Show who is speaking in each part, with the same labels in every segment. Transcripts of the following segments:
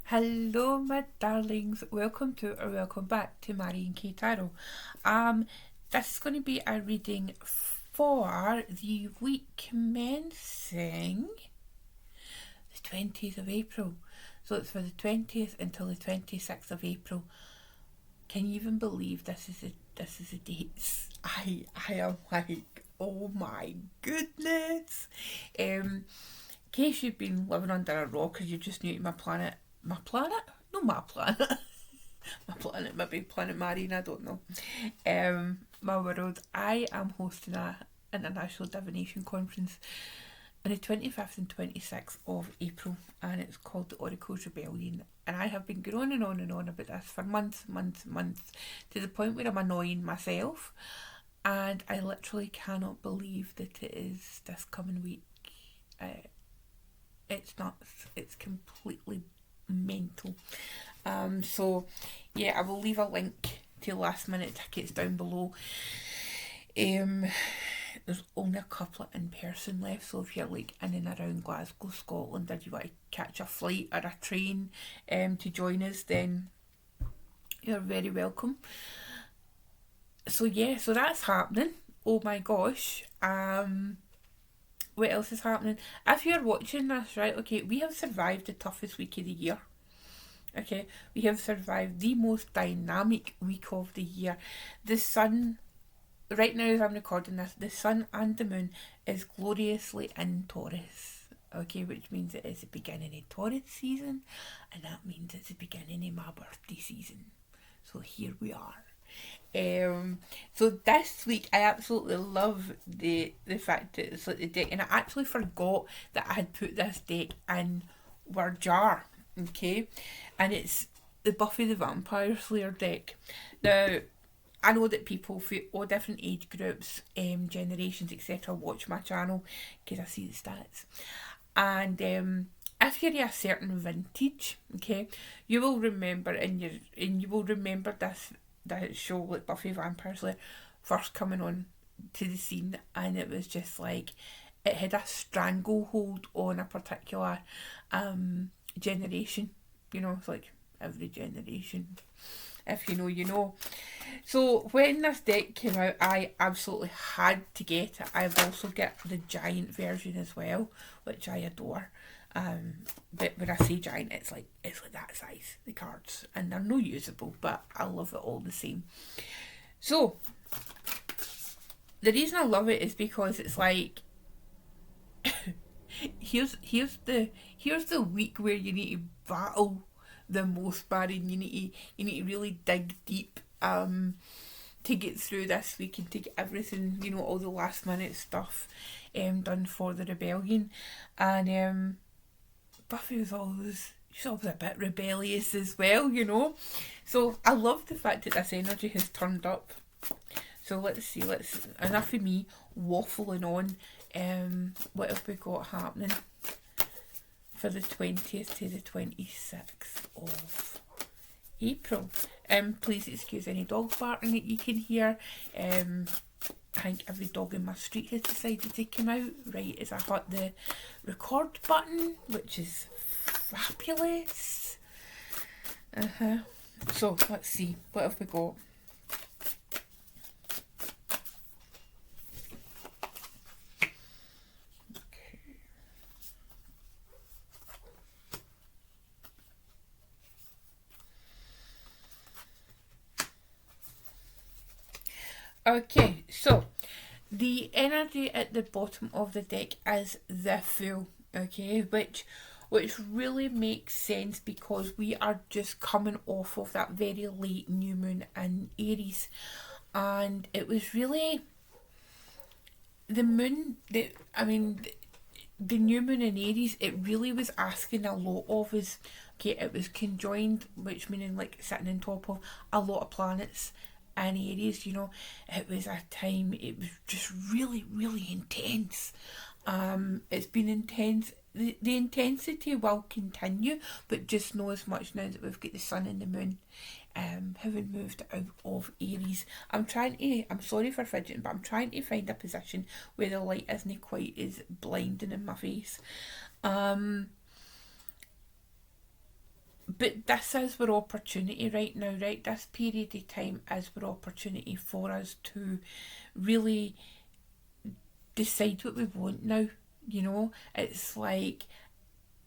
Speaker 1: Hello, my darlings. Welcome to or welcome back to Marion K Tarot. This is going to be a reading for the week commencing the 20th of April. So it's for the 20th until the 26th of April. Can you even believe this is the dates? I am like, oh my goodness. In case you've been living under a rock because you're just new to my planet. My planet? No, my planet. My planet, maybe Planet Marine, I don't know. My world. I am hosting a international divination conference on the 25th and 26th of April, and it's called the Oracle's Rebellion. And I have been going on and on about this for months, to the point where I'm annoying myself. And I literally cannot believe that it is this coming week. It's nuts. It's completely mental. So yeah, I will leave a link to last minute tickets down below. There's only a couple of in person left, so if you're like in and around Glasgow, Scotland, or you want to catch a flight or a train to join us, then you're very welcome. So yeah, so that's happening. Oh my gosh. What else is happening? If you're watching this, right, okay, we have survived the toughest week of the year. Okay, we have survived the most dynamic week of the year. The sun, right now as I'm recording this, the sun and the moon is gloriously in Taurus. Okay, which means it is the beginning of Taurus season, and that means it's the beginning of my birthday season. So here we are. So this week I absolutely love the fact that it's like the deck, and I actually forgot that I had put this deck in our jar. Okay, and it's the Buffy the Vampire Slayer deck. Now, I know that people for all different age groups, generations, etc., watch my channel because I see the stats, and if you're a certain vintage, okay, you will remember you will remember this show like Buffy Vampire Slayer first coming on to the scene, and it was just like it had a stranglehold on a particular generation. You know, it's like every generation. If you know, you know. So when this deck came out, I absolutely had to get it. I've also got the giant version as well, which I adore. But when I say giant, it's like that size, the cards, and they're no usable, but I love it all the same. So the reason I love it is because it's like here's the week where you need to battle the most, Barry. You need to really dig deep to get through this week and to get everything, you know, all the last minute stuff done for the rebellion. And Buffy was always she's always a bit rebellious as well, you know. So I love the fact that this energy has turned up. So let's see, enough of me waffling on. What have we got happening for the 20th to the 26th of April? Please excuse any dog barking that you can hear. I think every dog in my street has decided to come out right as I hit the record button, which is fabulous. So let's see, what have we got? Okay, so the energy at the bottom of the deck is the Fool, okay, which really makes sense because we are just coming off of that very late new moon in Aries, and it was really the moon that the new moon in Aries, it really was asking a lot of us. Okay, it was conjoined, which meaning like sitting on top of a lot of planets in Aries, you know. It was a time, it was just really, really intense. It's been intense. The intensity will continue, but just know as much now that we've got the sun and the moon having moved out of Aries. I'm sorry for fidgeting, but I'm trying to find a position where the light isn't quite as blinding in my face. But this is where opportunity right now, right? This period of time is where opportunity for us to really decide what we want now. You know, it's like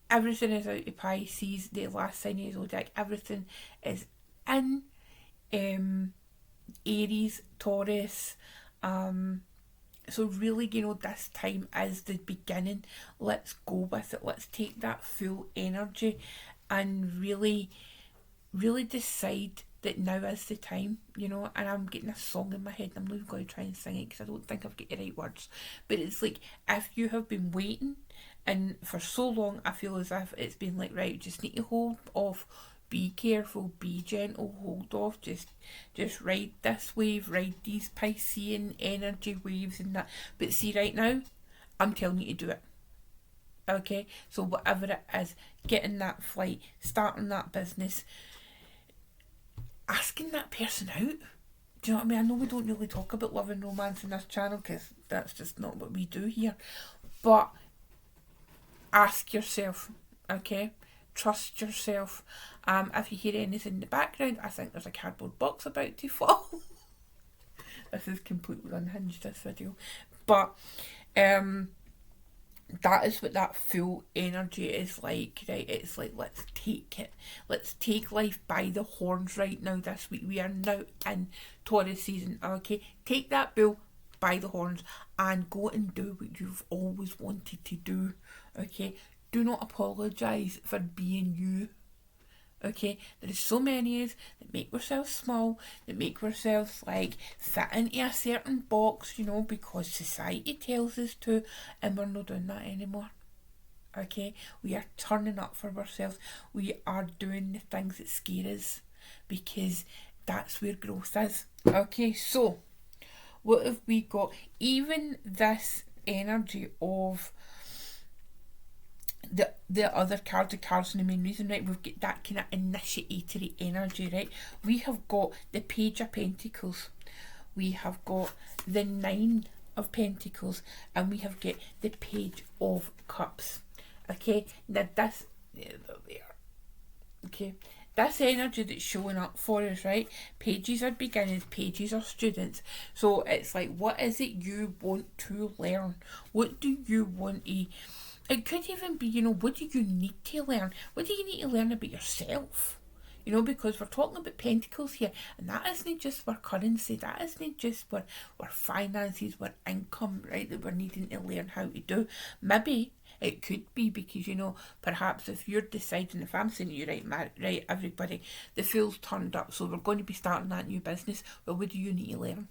Speaker 1: everything is out of Pisces, the last sign of zodiac, everything is in Aries, Taurus. So really, you know, this time is the beginning. Let's go with it. Let's take that full energy and really, really decide that now is the time, you know. And I'm getting a song in my head. I'm not going to try and sing it because I don't think I've got the right words. But it's like, if you have been waiting and for so long, I feel as if it's been like, right, just need to hold off, be careful, be gentle, hold off, just ride this wave, ride these Piscean energy waves and that. But see, right now, I'm telling you to do it. Okay, so whatever it is, getting that flight, starting that business, asking that person out. Do you know what I mean? I know we don't really talk about love and romance in this channel because that's just not what we do here. But ask yourself, okay? Trust yourself. If you hear anything in the background, I think there's a cardboard box about to fall. This is completely unhinged, this video. But that is what that full energy is like, right? It's like, let's take it. Let's take life by the horns right now this week. We are now in Taurus season, okay? Take that bull by the horns and go and do what you've always wanted to do, okay? Do not apologise for being you. Okay, there is so many of us that make ourselves small, that make ourselves like fit into a certain box, you know, because society tells us to, and we're not doing that anymore. Okay, we are turning up for ourselves. We are doing the things that scare us because that's where growth is. Okay, so what have we got? Even this energy of the other cards, the cards in the main reason, right? We've got that kind of initiatory energy, right? We have got the Page of Pentacles, we have got the Nine of Pentacles, and we have got the Page of Cups. Okay, now this, okay, this energy that's showing up for us, right? Pages are beginnings, pages are students. So it's like, what is it you want to learn? What do you want to... It could even be, you know, what do you need to learn? What do you need to learn about yourself? You know, because we're talking about pentacles here, and that isn't just for currency, that isn't just for finances, for income, right, that we're needing to learn how to do. Maybe it could be because, you know, perhaps if you're deciding, if I'm saying to you, right, everybody, the Fool's turned up, so we're going to be starting that new business, well, what do you need to learn?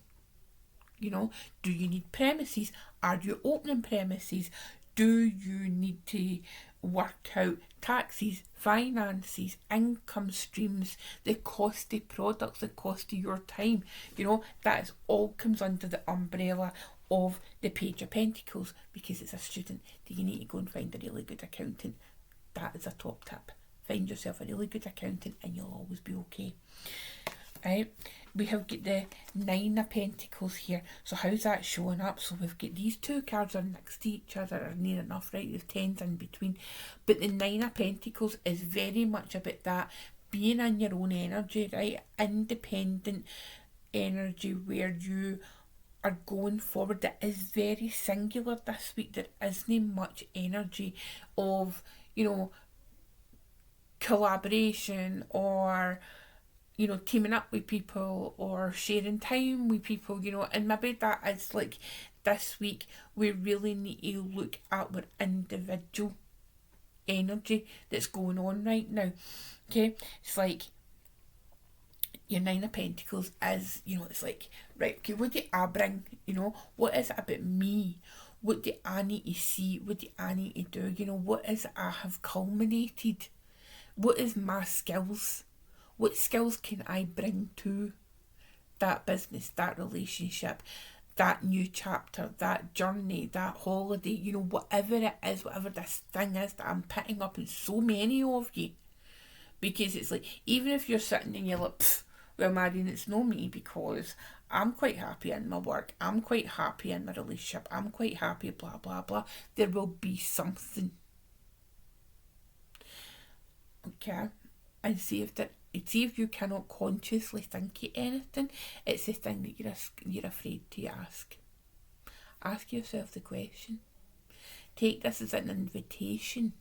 Speaker 1: You know, do you need premises? Are you opening premises? Do you need to work out taxes, finances, income streams, the cost of products, the cost of your time? You know, that is all comes under the umbrella of the Page of Pentacles because it's a student. Do you need to go and find a really good accountant? That is a top tip. Find yourself a really good accountant and you'll always be okay. Right? We have got the Nine of Pentacles here. So how's that showing up? So we've got these two cards are next to each other, are near enough, right? There's tens in between. But the Nine of Pentacles is very much about that being in your own energy, right? Independent energy where you are going forward. That is very singular this week. There isn't much energy of, you know, collaboration or, you know, teaming up with people or sharing time with people, you know. And maybe that is like this week we really need to look at our individual energy that's going on right now. Okay, it's like your Nine of Pentacles is, you know, it's like, right, okay, what do I bring? You know, what is it about me? What do I need to see? What do I need to do? You know, what is it I have culminated? What is my skills? What skills can I bring to that business, that relationship, that new chapter, that journey, that holiday, you know, whatever it is, whatever this thing is that I'm picking up in so many of you. Because it's like, even if you're sitting and you're like, well, Marion, it's no me because I'm quite happy in my work, I'm quite happy in my relationship, I'm quite happy, blah, blah, blah. There will be something. Okay? and see if you cannot consciously think of anything. It's the thing that you're afraid to ask. Ask yourself the question. Take this as an invitation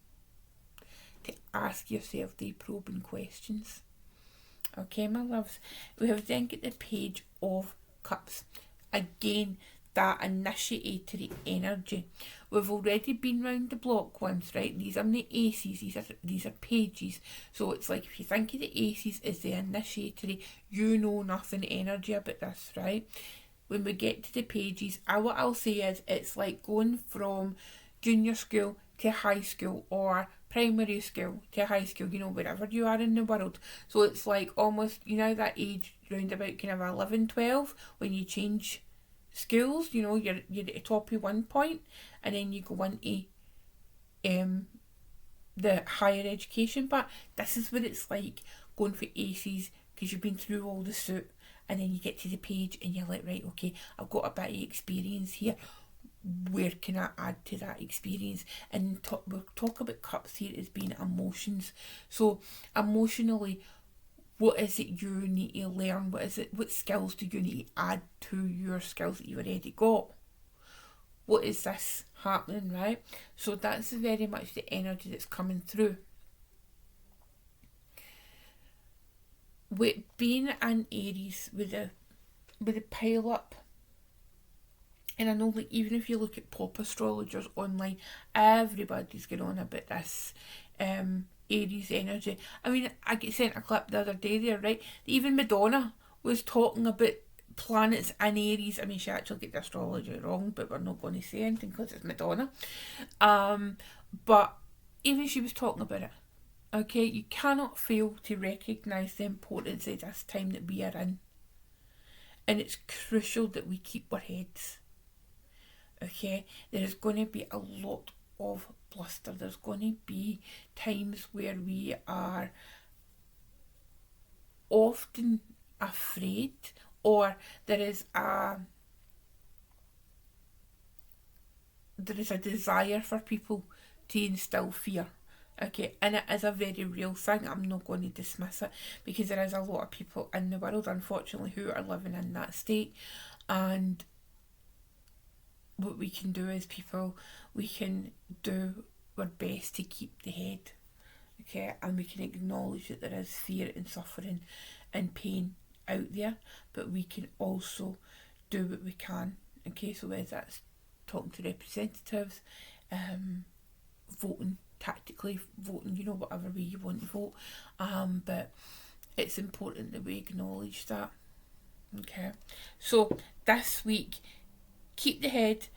Speaker 1: to ask yourself the probing questions. Okay, my loves. We have then got the Page of Cups. Again, that initiatory energy. We've already been round the block once, right? These aren't the aces, these are pages. So it's like, if you think of the aces as the initiatory, you know nothing energy about this, right? When we get to the pages, what I'll say is, it's like going from junior school to high school, or primary school to high school, you know, wherever you are in the world. So it's like almost, you know, that age round about kind of 11, 12, when you change schools, you know, you're at the top of one point, and then you go into the higher education part. This is what it's like going for aces, because you've been through all the suit, and then you get to the page and you're like, right, okay, I've got a bit of experience here. Where can I add to that experience? And we'll talk about cups here as being emotions. So emotionally, what is it you need to learn? What skills do you need to add to your skills that you've already got? What is this happening, right? So that's very much the energy that's coming through. With being an Aries with a pile up, and I know, like, even if you look at pop astrologers online, everybody's going on about this Aries energy. I mean, I get sent a clip the other day there, right? Even Madonna was talking about planets in Aries. I mean, she actually got the astrology wrong, but we're not going to say anything because it's Madonna. But even she was talking about it. Okay, you cannot fail to recognise the importance of this time that we are in. And it's crucial that we keep our heads. Okay, there is going to be a lot of bluster. There's going to be times where we are often afraid, or there is a desire for people to instill fear. Okay, and it is a very real thing. I'm not going to dismiss it, because there is a lot of people in the world, unfortunately, who are living in that state. And what we can do as people, we can do our best to keep the head, okay, and we can acknowledge that there is fear and suffering and pain out there, but we can also do what we can, okay. So whether that's talking to representatives, voting tactically, voting, you know, whatever way you want to vote, but it's important that we acknowledge that, okay. So this week, keep the head,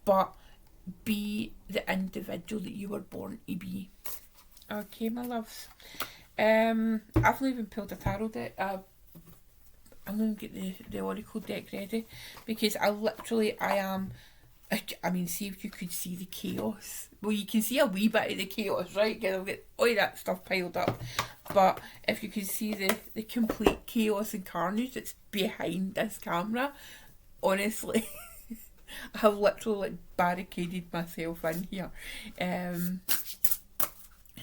Speaker 1: but be the individual that you were born to be. Okay, my loves. I've not even pulled a tarot deck. I'm going to get the oracle deck ready, because I am. I mean, see if you could see the chaos. Well, you can see a wee bit of the chaos, right? Because I've got all that stuff piled up. But if you could see the complete chaos and carnage that's behind this camera, honestly, I've literally like barricaded myself in here.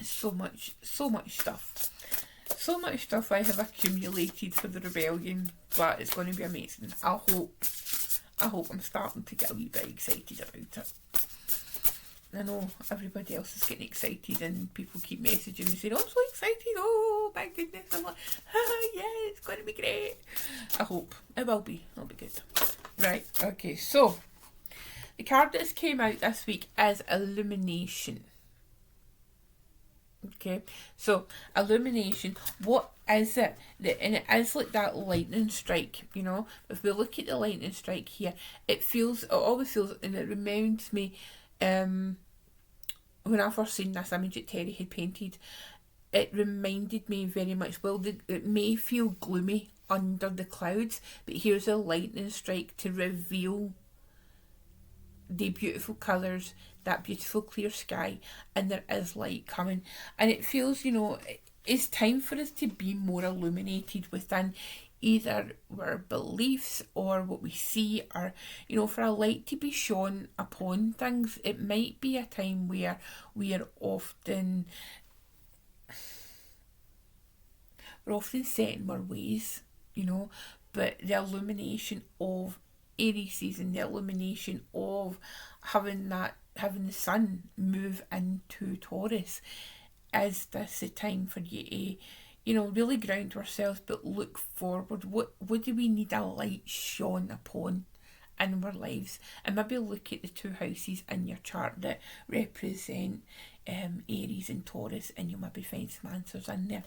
Speaker 1: So much stuff. So much stuff I have accumulated for the rebellion, but it's going to be amazing. I hope I'm starting to get a wee bit excited about it. I know everybody else is getting excited, and people keep messaging me saying, "Oh, I'm so excited, oh my goodness." I'm like, yeah, it's going to be great. I hope it will be. It'll be good. Right, okay, so the card that's came out this week is Illumination. Okay, so Illumination, what is it? And it is like that lightning strike, you know. If we look at the lightning strike here, it always feels, and it reminds me, when I first seen this image that Terry had painted, it reminded me very much, well, it may feel gloomy under the clouds, but here's a lightning strike to reveal the beautiful colours, that beautiful clear sky, and there is light coming. And it feels, you know, it's time for us to be more illuminated within either our beliefs or what we see, or, you know, for a light to be shone upon things. It might be a time where we are often we're often set in our ways, you know, but the illumination of Aries season, the illumination of having the sun move into Taurus, is this the time for you to, you know, really ground ourselves but look forward. What do we need a light shone upon in our lives? And maybe look at the two houses in your chart that represent Aries and Taurus, and you'll maybe find some answers in there.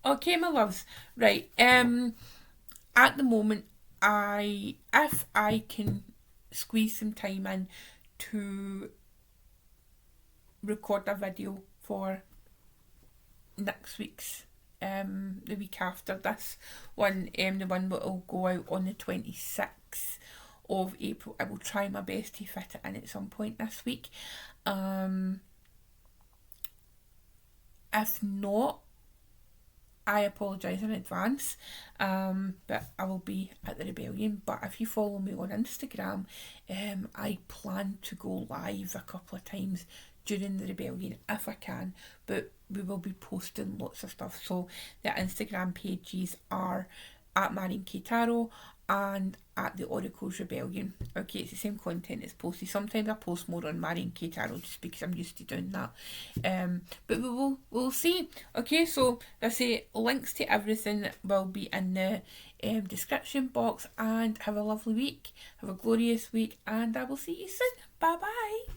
Speaker 1: Okay, my loves. Right. At the moment, if I can squeeze some time in to record a video for next week's the week after this one, the one that will go out on the 26th of April. I will try my best to fit it in at some point this week. If not, I apologise in advance, but I will be at the Rebellion. But if you follow me on Instagram, I plan to go live a couple of times during the Rebellion if I can, but we will be posting lots of stuff. So the Instagram pages are at Marion K Tarot and at the Oracles Rebellion. Okay, it's the same content as posted. Sometimes I post more on Marion K Tarot just because I'm used to doing that. But we'll see. Okay, so I say links to everything will be in the description box. And have a lovely week. Have a glorious week, and I will see you soon. Bye bye.